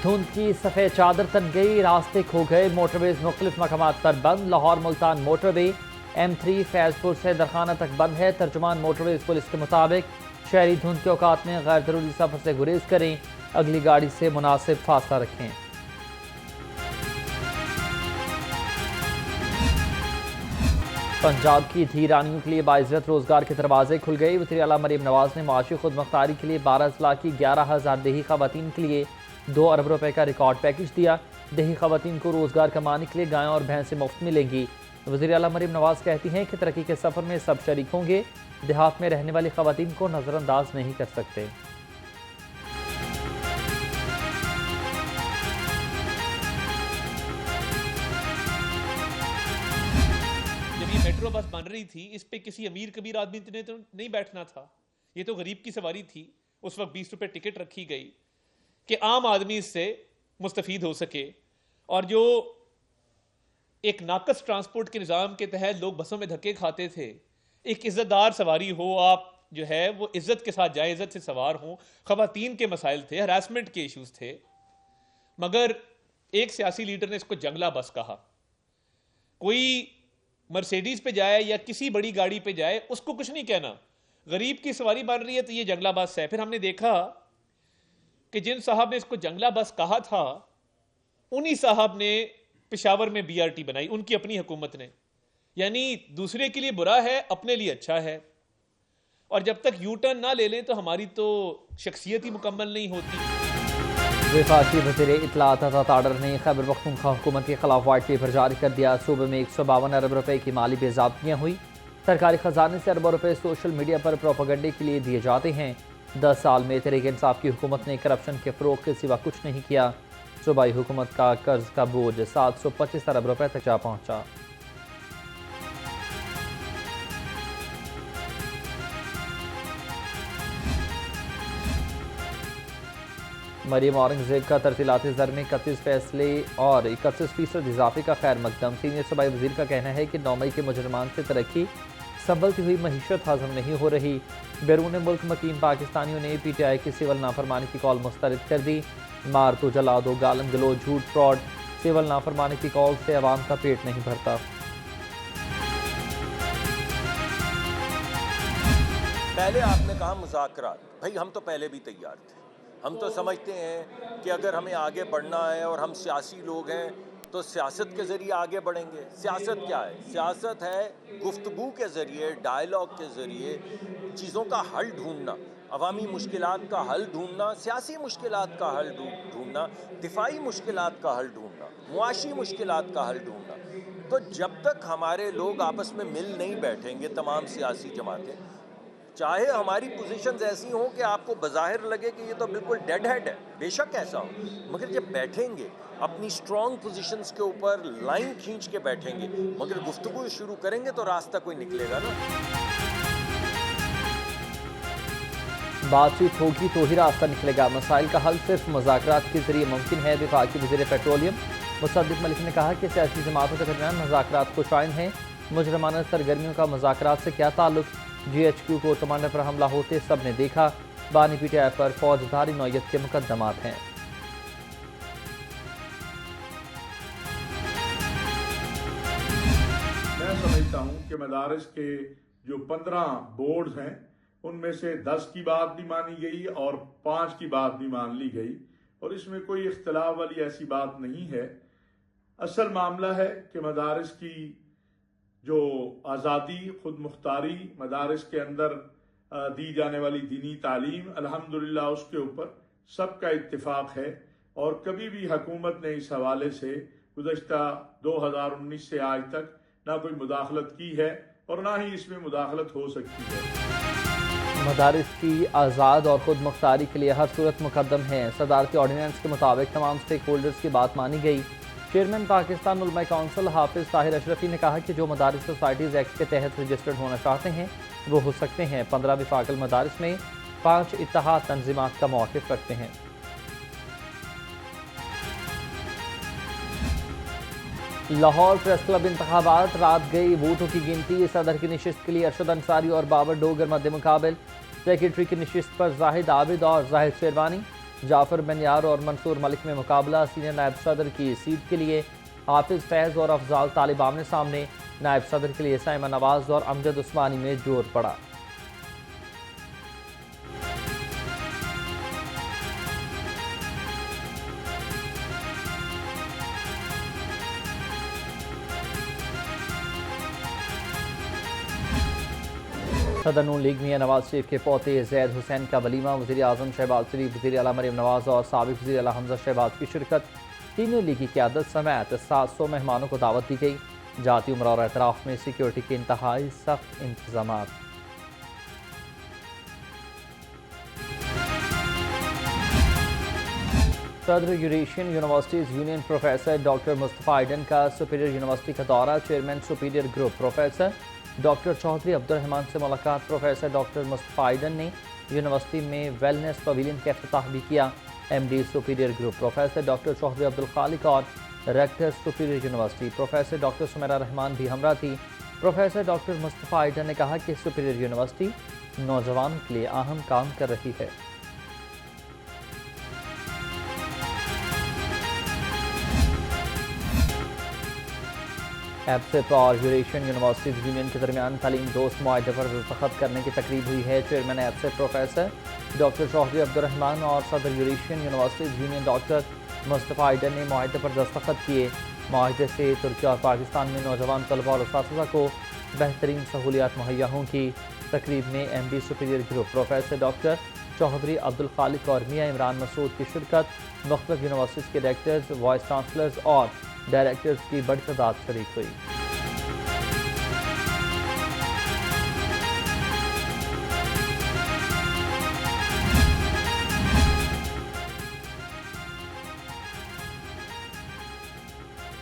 धुंध की सफ़ेद चादर तन गई, रास्ते खो गए, मोटरवेज मुख्तलिफ मकामात पर बंद। लाहौर मुल्तान मोटरवे M3 फैजपुर से दरखाना तक बंद है। तर्जुमान मोटरवेज पुलिस के मुताबिक शहरी धुंध के औकात में गैर जरूरी सफर से गुरेज करें, अगली गाड़ी से मुनासिब फासला रखें। पंजाब की धीरानियों के लिए बाइज़्ज़त रोजगार के दरवाजे खुल गए। वज़ीर आला मरीम नवाज ने मुआशी खुद मुख्तारी के लिए 12 अजला की 11,000 देही खवातीन के लिए 2 अरब रुपए का रिकॉर्ड पैकेज दिया। देही खवातीन को रोजगार कमाने के लिए गायों और भैंसें मुफ्त मिलेंगी। वज़ीर आला मरीम नवाज कहती हैं कि तरक्की के सफर में सब शरीक होंगे, देहात में रहने वाली खवातीन को नजरअंदाज नहीं कर सकते। मेट्रो बस बन रही थी, इस पे किसी अमीर कबीर आदमी ने तो नहीं बैठना था, ये तो गरीब की सवारी थी। उस वक्त 20 रुपए टिकट रखी गई कि आम आदमी इससे मुस्तफीद हो सके। और जो एक नाकस ट्रांसपोर्ट के निज़ाम के तहत लोग बसों में धक्के खाते थे, एक इज्जतदार सवारी हो, आप जो है वो इज्जत के साथ जाए, इज्जत से सवार हो। खवातीन के मसाइल थे, हरासमेंट के इश्यूज थे, मगर एक सियासी लीडर ने इसको जंगला बस कहा। कोई मर्सिडीज पे जाए या किसी बड़ी गाड़ी पे जाए, उसको कुछ नहीं कहना। गरीब की सवारी बन रही है तो ये जंगला बस है। फिर हमने देखा कि जिन साहब ने इसको जंगला बस कहा था, उन्हीं साहब ने पेशावर में BRT बनाई, उनकी अपनी हुकूमत ने। यानी दूसरे के लिए बुरा है, अपने लिए अच्छा है। और जब तक यू टर्न ना ले लें तो हमारी तो शख्सियत ही मुकम्मल नहीं होती। वफाकी वज़ीर इत्तलात ताड़र ने खैबर पख्तूनख्वा हुकूमत के खिलाफ वाइट पेपर जारी कर दिया। सूबे में 152 अरब रुपए की माली बेज़ाब्तियाँ हुई। सरकारी खजाने से अरबों रुपए सोशल मीडिया पर प्रोपेगेंडे के लिए दिए जाते हैं। 10 साल में तहरीक इंसाफ की हुकूमत ने करप्शन के फ़रोग के सिवा कुछ नहीं किया। सूबाई हुकूमत का कर्ज का बोझ 725 अरब रुपए तक जा पहुँचा। मरीम औरंगजेब का तरसीलाती ज़र में 31 फैसले और 31% इजाफे का खैर मकदम। सीनियर सूबाई वज़ीर का कहना है कि 9 मई के मुजरमान से तरक्की संभलती हुई महीशत हजम नहीं हो रही। बैरून मुल्क मकीन पाकिस्तानियों ने PTI की सिविल नाफरमानी की कॉल मुस्तरद कर दी। मार तो जला दो, गालन गलो, झूठ, फ्रॉड, सिविल नाफरमानी की कॉल से अवाम का पेट नहीं भरता। पहले आपने कहा मुज़ाकरात, भाई हम तो पहले भी तैयार थे। हम तो समझते हैं कि अगर हमें आगे बढ़ना है और हम सियासी लोग हैं तो सियासत के ज़रिए आगे बढ़ेंगे। सियासत क्या है? सियासत है गुफ्तगू के ज़रिए, डायलॉग के ज़रिए चीज़ों का हल ढूंढना, अवामी मुश्किलात का हल ढूंढना, सियासी मुश्किलात का हल ढूंढना, दिफाई मुश्किलात का हल ढूंढना, मुआशी मुश्किलात का हल ढूंढना। तो जब तक हमारे लोग आपस में मिल नहीं बैठेंगे, तमाम सियासी जमातें, चाहे हमारी पोजीशंस ऐसी हों कि आपको बज़ाहिर लगे कि ये तो बिल्कुल डेड हेड है, बेशक ऐसा हो, मगर जब बैठेंगे अपनी स्ट्रॉन्ग पोजीशंस के ऊपर लाइन खींच के बैठेंगे, मगर गुफ्तगू शुरू करेंगे तो रास्ता कोई निकलेगा ना। बातचीत होगी तो ही रास्ता निकलेगा। मसाइल का हल सिर्फ मुज़ाकरात के जरिए मुमकिन है। वफाकी वज़ीर पेट्रोलियम मुसद्दिक मलिक ने कहा कि सियासी जमातों के दरमियान मुज़ाकरात को शाइन है। मुजरमाना सरगर्मियों का मुज़ाकरात से क्या ताल्लुक? GHQ को कमांडर पर हमला होते सब ने देखा। बानी PTI पर फौजदारी नौयत के मुकदमात हैं। मैं समझता हूं कि मदारिस के जो 15 बोर्ड्स हैं उनमें से 10 की बात भी मानी गई और 5 की बात भी मान ली गई, और इसमें कोई इख्तिलाफ वाली ऐसी बात नहीं है। असल मामला है कि मदारिस की जो आज़ादी, खुद मुख्तारी, मदारिस के अंदर दी जाने वाली दीनी तालीम, अल्हम्दुलिल्लाह उसके ऊपर सबका इत्तिफाक है। और कभी भी हुकूमत ने इस हवाले से गुज़श्ता 2019 से आज तक ना कोई मुदाखलत की है और ना ही इसमें मुदाखलत हो सकती है। मदारिस की आज़ाद और खुद मुख्तारी के लिए हर सूरत मुकद्दम है। सदारती ऑर्डिनेंस के मुताबिक तमाम स्टेक होल्डर्स की बात मानी गई। चेयरमैन पाकिस्तान उलमा काउंसिल हाफिज ताहिर अशरफी ने कहा कि जो मदारिस सोसाइटीज़ एक्ट के तहत रजिस्टर्ड होना चाहते हैं वो हो सकते हैं। 15 विफाकल मदारिस में 5 इत्तेहाद तंजीमात का मौक़िफ़ रखते हैं। लाहौर प्रेस क्लब इंतखाबात, रात गई वोटों की गिनती। सदर की नशिस्त के लिए अरशद अंसारी और बाबर डोगर मध्य मुकाबल। सेक्रेटरी की नशिस्त पर जाहिद आबिद और जाहिद शेरवानी। जाफर बनियार और मंसूर मलिक में मुकाबला। सीनियर नायब सदर की सीट के लिए हाफिज फैज़ और अफजाल तालिब आमने सामने। नायब सदर के लिए साइमा नवाज और अमजद उस्मानी में जोर पड़ा। सदर नून लीग मियां नवाज शरीफ के पोते जैद हुसैन का वलीमा। वज़ीर आज़म शहबाज शरीफ, वज़ीर आला मरीम नवाज और साबिक़ वज़ीर आला हमजा शहबाज की शिरकत। तीनों लीगी क़यादत समेत 700 मेहमानों को दावत दी गई। जाती उम्र और एतराफ़ में सिक्योरिटी के इंतहाई सख्त इंतजाम। सदर Eurasian universities union professor doctor Mustafa Aydin का सुपीरियर यूनिवर्सिटी का दौरा। Chairman Superior group professor doctor Chaudhry Abdurrahman से मुलाकात। प्रोफेसर डॉक्टर मुस्तफ़ा आइडन ने यूनिवर्सिटी में वेलनेस पवेलियन का इफ्तिताह भी किया। MD Superior group professor doctor Chaudhry Abdul Khaliq और rector Superior university professor doctor Sumera Rehman भी हमरा थी। प्रोफेसर डॉक्टर मुस्तफ़ा आइडन ने कहा कि सुपीरियर यूनिवर्सिटी नौजवानों के लिए अहम काम कर रही है। एप्सिप और यूरेशियन यूनिवर्सिटीज़ यूनियन के दरमियान तालीम दोस्त मुआहदे पर दस्तखत करने की तकरीब हुई है। चेयरमैन एप्सिप प्रोफेसर डॉक्टर चौधरी अब्दुर्रहमान और सदर Eurasian universities union doctor Mustafa Aydin ने मुआहदे पर दस्तखत किए। मुआहदे से तुर्की और पाकिस्तान में नौजवान तलबा और उस्ताज़ा को बेहतरीन सहूलियात मुहैया होंगी। तकरीब में MD Superior group professor doctor Chaudhry Abdul Khaliq और मियाँ इमरान मसूद की शिरकत। मुख्तलिफ यूनिवर्सिटीज़ के डायरेक्टर्स, वाइस चांसलर्स और डायरेक्टर्स की बड़ी तादाद शरीक हुई।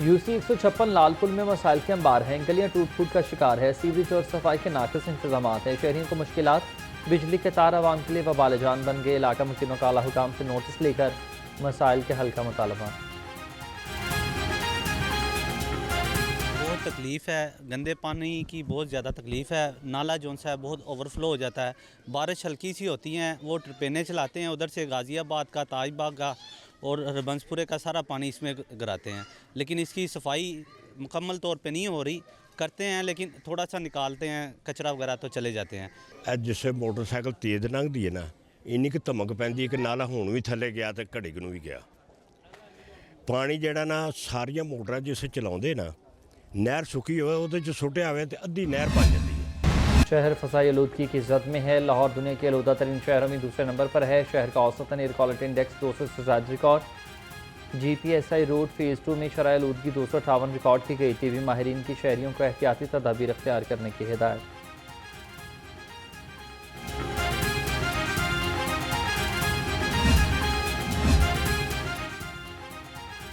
UC 156 लालपुल में मसाइल के अंबार हैं। गलियां टूट फूट का शिकार है। सीवरेज और सफाई के नाक़िस इंतजाम हैं। शहरियों को मुश्किलात। बिजली के तार आवाम के लिए वबाल जान बन गए। इलाका मुकीमों का आला हुकाम से नोटिस लेकर मसाइल के हल का मुतालबा। बहुत तकलीफ़ है, गंदे पानी की बहुत ज़्यादा तकलीफ़ है। नाला जो सा है बहुत ओवरफ्लो हो जाता है। बारिश हल्की सी होती हैं, वो ट्रिपेने चलाते हैं उधर से गाज़ियाबाद का, ताजबाग का और हरबंसपुरे का सारा पानी इसमें गिराते हैं। लेकिन इसकी सफाई मुकम्मल तौर पे नहीं हो रही। करते हैं लेकिन थोड़ा सा निकालते हैं, कचरा वगैरह तो चले जाते हैं। जिससे मोटरसाइकिल तेज़ लंघदी है ना, इन्नी क धमक पैंदी कि नाला हुण भी थल्ले गया तो घड़ी नूं भी गया। पानी जिहड़ा ना सारियां मोटरां जिसे चलाउंदे ना, नहर सुकी होवे उहदे च सुट्टिया होवे ते अद्धी नहर बन जाती है। शहर फसाई आलूदगी की जद में है। लाहौर दुनिया के आलूदा तरीन शहरों में दूसरे नंबर पर है। शहर का औसतन एयर क्वालिटी इंडेक्स 200 से ज़ायद रिकॉर्ड। GPSI रोड फेज़ 2 में शरह आलूदगी 258 रिकॉर्ड की गई। TV माहिरीन की शहरियों को एहतियाती तदाबीर अख्तियार करने की हिदायत।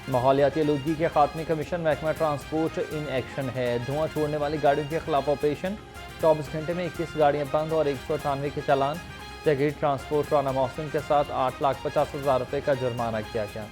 माहौलियाती आलूदगी के खात्मे कमीशन महकमा ट्रांसपोर्ट इन एक्शन है। धुआं छोड़ने वाली गाड़ियों के खिलाफ ऑपरेशन। 24 घंटे में 21 गाड़ियाँ बंद और 198 के चालान। जगीर ट्रांसपोर्ट राना मौसम के साथ 8,50,000 रुपये का जुर्माना किया गया।